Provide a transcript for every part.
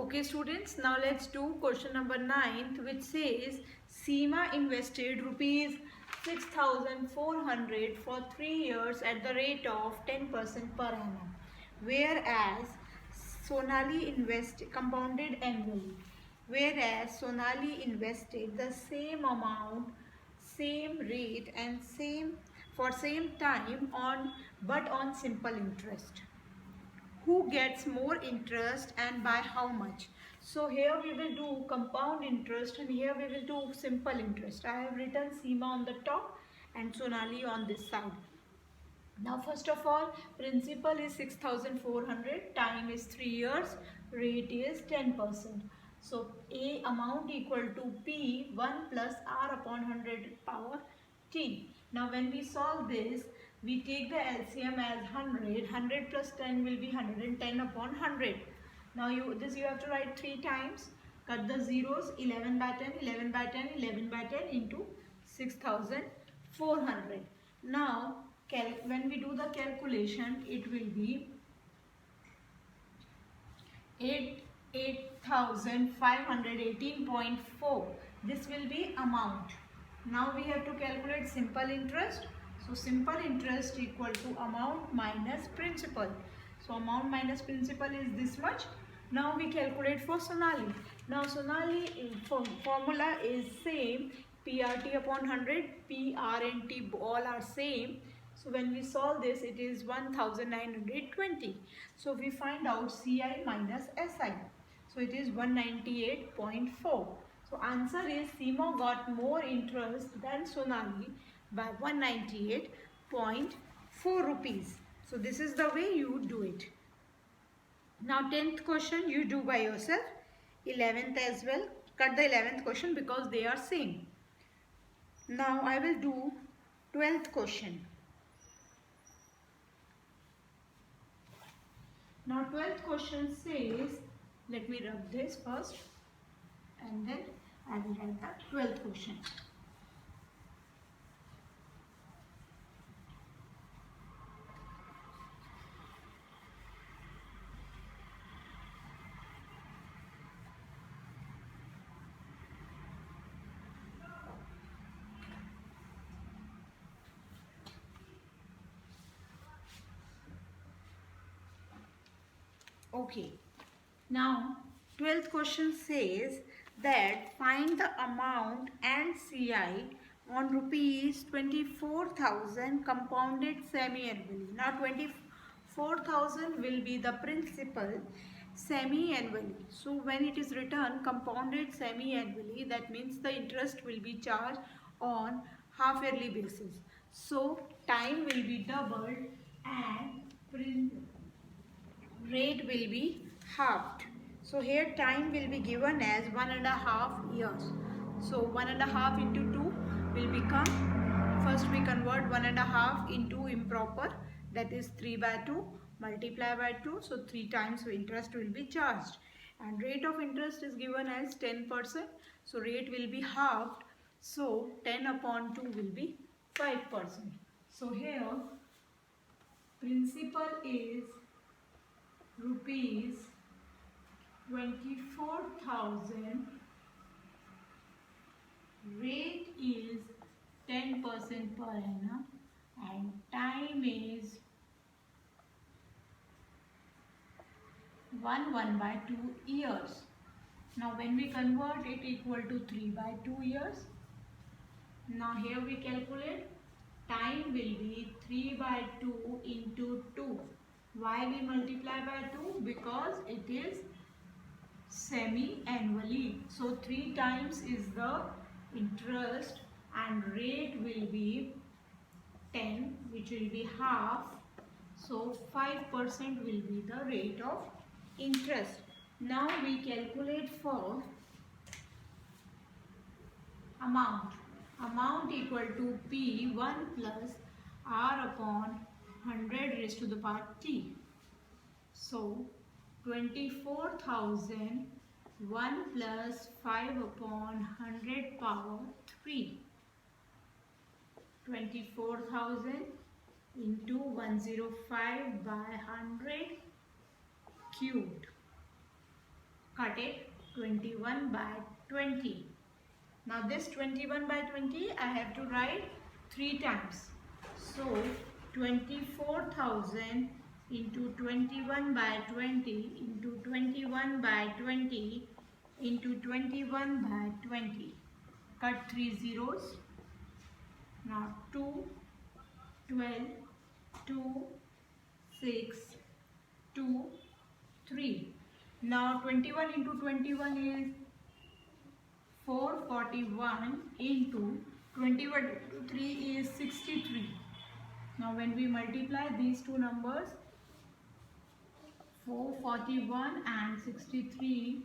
Okay students, now let's do question number 9, which says Seema invested rupees 6,400 for 3 years at the rate of 10% per annum, whereas Sonali compounded annually, whereas Sonali invested the same amount, same rate and same time on simple interest. Who gets more interest and by how much? So here we will do compound interest and here we will do simple interest. I have written Seema on the top and Sonali on this side. Now first of all, principal is 6,400, time is 3 years, rate is 10%. So A amount equal to P 1 plus R upon 100 power T. Now when we solve this, we take the LCM as 100, 100 plus 10 will be 110 upon 100. Now you have to write 3 times, cut the zeros, 11 by 10, 11 by 10, 11 by 10 into 6,400. Now when we do the calculation, it will be 8,518.4. This will be amount. Now we have to calculate simple interest. So simple interest equal to amount minus principal. So amount minus principal is this much. Now we calculate for Sonali. Now Sonali formula is same. PRT upon 100, PR and T all are same. So when we solve this, it is 1920. So we find out CI minus SI. So it is 198.4. So answer is Seema got more interest than Sonali by 198.4 rupees. So this is the way you do it. Now 10th question you do by yourself. 11th as well. Cut the 11th question because they are same. Now I will do 12th question. Now 12th question says, let me rub this first and then I will write the 12th question. Okay, now 12th question says that find the amount and CI on rupees 24,000 compounded semi-annually. Now 24,000 will be the principal semi-annually. So when it is written compounded semi-annually, that means the interest will be charged on half-yearly basis. So time will be doubled and rate will be halved. So here time will be given as 1.5 years. So 1.5 into 2 will become, first we convert 1.5 into improper, that is 3 by 2 multiply by 2. So 3 times interest will be charged. And rate of interest is given as 10%. So rate will be halved. So 10 upon 2 will be 5%. So here principal is rupees 24,000, rate is 10% per annum and time is 1 by 2 years. Now when we convert it equal to 3 by 2 years. Now here we calculate time will be 3 by 2 into 2. Why we multiply by 2? Because it is semi-annually. So 3 times is the interest and rate will be 10, which will be half. So 5% will be the rate of interest. Now we calculate for amount. Amount equal to P1 plus R upon 100 raised to the power T. So 24,000 1 plus 5 upon 100 power 3. 24,000 into 105 by 100 cubed. cut it 21 by 20. Now this 21 by 20 I have to write 3 times. So 24,000 into 21 by 20 into 21 by 20 into 21 by 20. Cut 3 zeros. Now 2, 12, 2, 6, 2, 3. Now 21 into 21 is 441 into 21 into 3 is 63. Now when we multiply these two numbers, 441 and 63,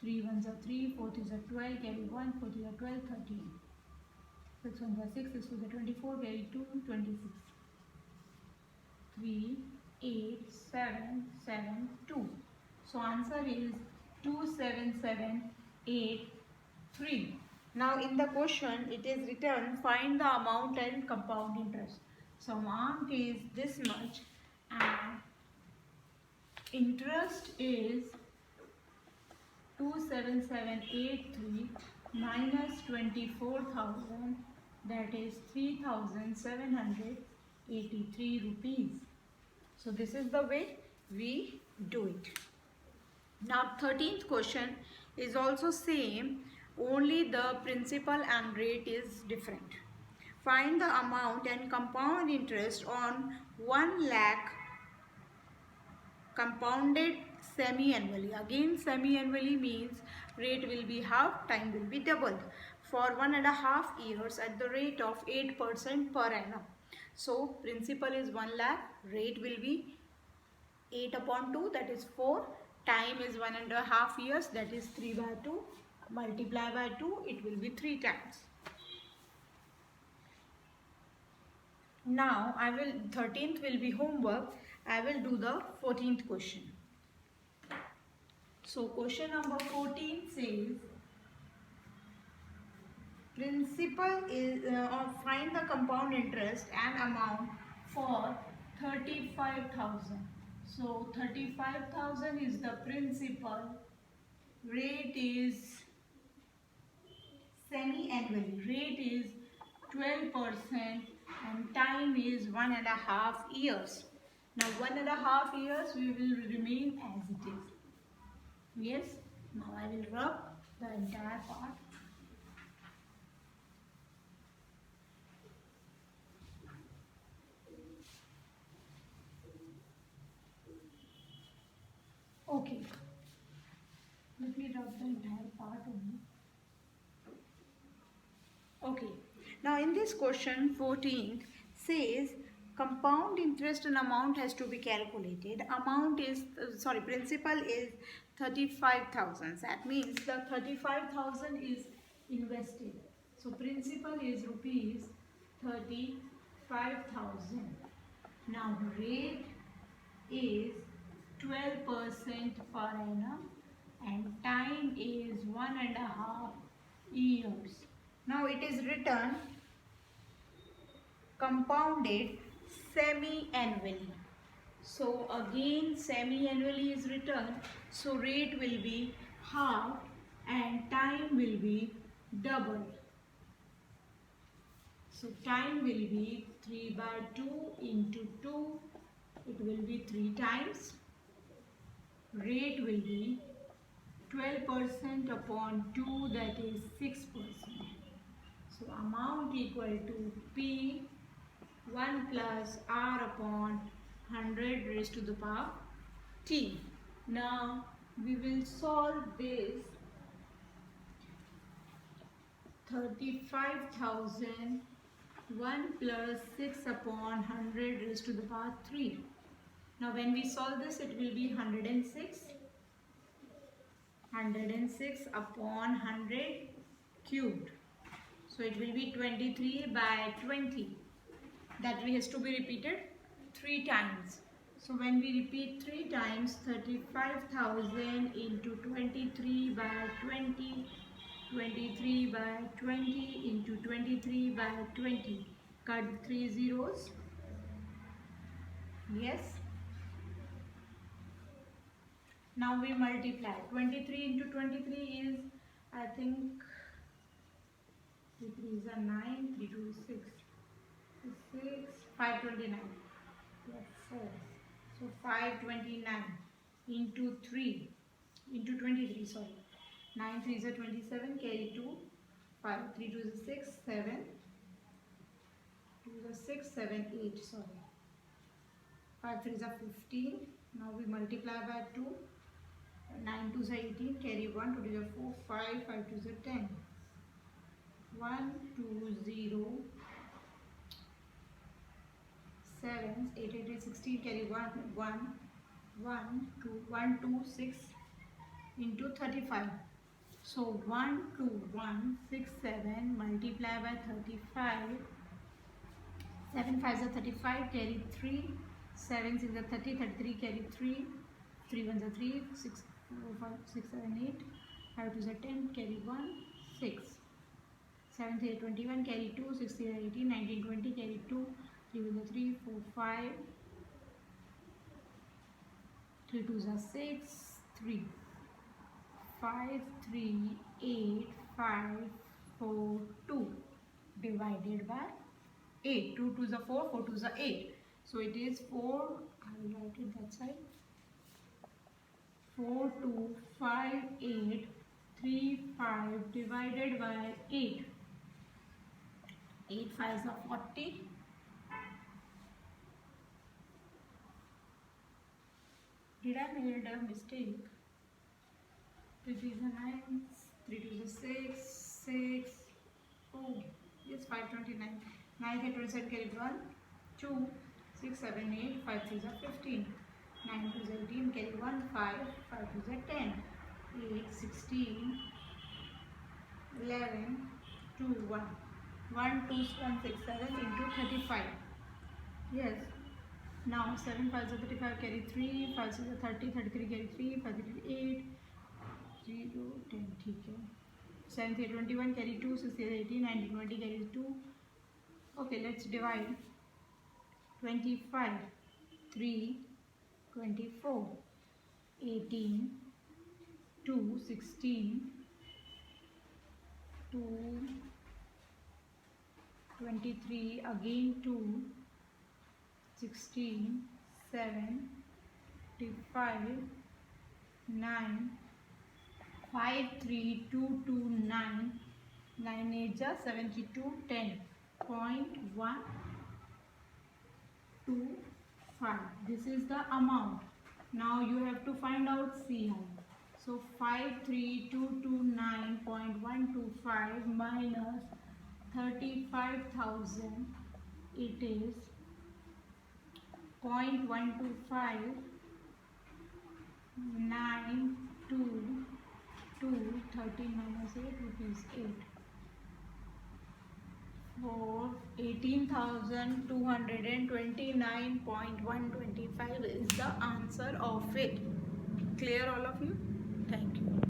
3 ones are 3, 4 threes are 12, carry 1, 4 threes are 12, 13. 6 ones are 6, 6 twos are 24, carry 2, 26. 3, 8, 7, 7, 2. So answer is 27783. Now in the question it is written find the amount and compound interest. So amount is this much and interest is 27783 minus 24,000, that is 3,783 rupees. So this is the way we do it. Now 13th question is also same, only the principal and rate is different. Find the amount and compound interest on 1 lakh compounded semi-annually. Again semi-annually means rate will be half, time will be doubled for 1.5 years at the rate of 8% per annum. So principal is 1 lakh, rate will be 8 upon 2, that is 4. Time is 1.5 years, that is 3 by 2. Multiply by 2, it will be 3 times. Now 13th will be homework. I will do the 14th question. So question number 14 says principal is find the compound interest and amount for 35,000. So 35,000 is the principal, rate is semi-annually, rate is 12% and time is 1.5 years. Now 1.5 years we will remain as it is. Yes, now I will rub the entire part. Okay, let me rub the entire part only. Okay, now in this question 14th says compound interest and amount has to be calculated. Amount is principal is 35,000. That means the 35,000 is invested. So principal is rupees 35,000. Now rate is 12% per annum and time is 1.5 years. Now it is written compounded semi-annually. So again semi-annually is written. So rate will be half and time will be double. So time will be 3 by 2 into 2. It will be 3 times. Rate will be 12% upon 2, that is 6%. So amount equal to P 1 plus R upon 100 raised to the power T. Now we will solve this. 35,000 1 plus 6 upon 100 raised to the power 3. Now when we solve this it will be 106. 106 upon 100 cubed. So it will be 23 by 20. That has to be repeated 3 times. So when we repeat 3 times, 35,000 into 23 by 20, 23 by 20 into 23 by 20. Cut 3 zeros. Yes. Now we multiply. 23 into 23 is, I think, 3 3 is a 9, 3 2 is 6. 6, 529. Yes, 4. So 529 into 3, into 23, sorry. 9 3 is a 27, carry 2. 5, 3 2 is a 6, 7. 2 is a 6, 7, 8, sorry. 5 3 is a 15. Now we multiply by 2. 9 2 is a 18, carry 1, 2 is a 4, 5, 5 2 is a 10. 1 2 0 7, 8 8 is 16, carry 1 1 1 2 1 2 6 into 35. So 1 2 1 6 7 multiply by 35. 7 5 is a 35, carry 3. 7 6 is a 30, 33, carry 3. 3 1 is a 3, 6 4 5 6 7 8. 5 2 is a 10, carry 1 6. 7 3 is a 21, carry 2. 6 3 is a 18, 19 20, carry 2. 3 1 is a 3, 4 5. 3 2 is a 6, 3. 5 3 8 5 4 2 divided by 8. 2 2 is a 4, 4 2 is a 8. So it is 4, I will write it that side. 4 2 5 8 3 5 divided by 8. 8 5 is a 40. Did I made a mistake? 3 3 is a 9, 3 2 is a 6, 6. Oh, it's 529. 9 3 27, carry 1, 2, 6 7 8, 5 3 is a 15. 9 2 is 18, carry 1, 5, 5 2 is a 10. 8 16, 11, 2 1. 1 2 1 6 7 into 35. Yes. Now 7 5 is a 35, carry 3. 5 6 is a 30, 33, carry 3. 5 3 8, 0 10, ठीक है. 7 3 21, carry 2. 6 3 18, 19 20, carry 2. Okay, let's divide. 25 3 24, 18 2 16, 2 23, again 2 16, 7 25, 9 5 3 2 2 9, 9 8 is 72, 10.125. This is the amount. Now you have to find out CI. So 53229.125 minus 35,000, it is 0.125, 9 2 2 13 minus 8, rupees 8. For 18,229.125 is the answer of it. Clear all of you?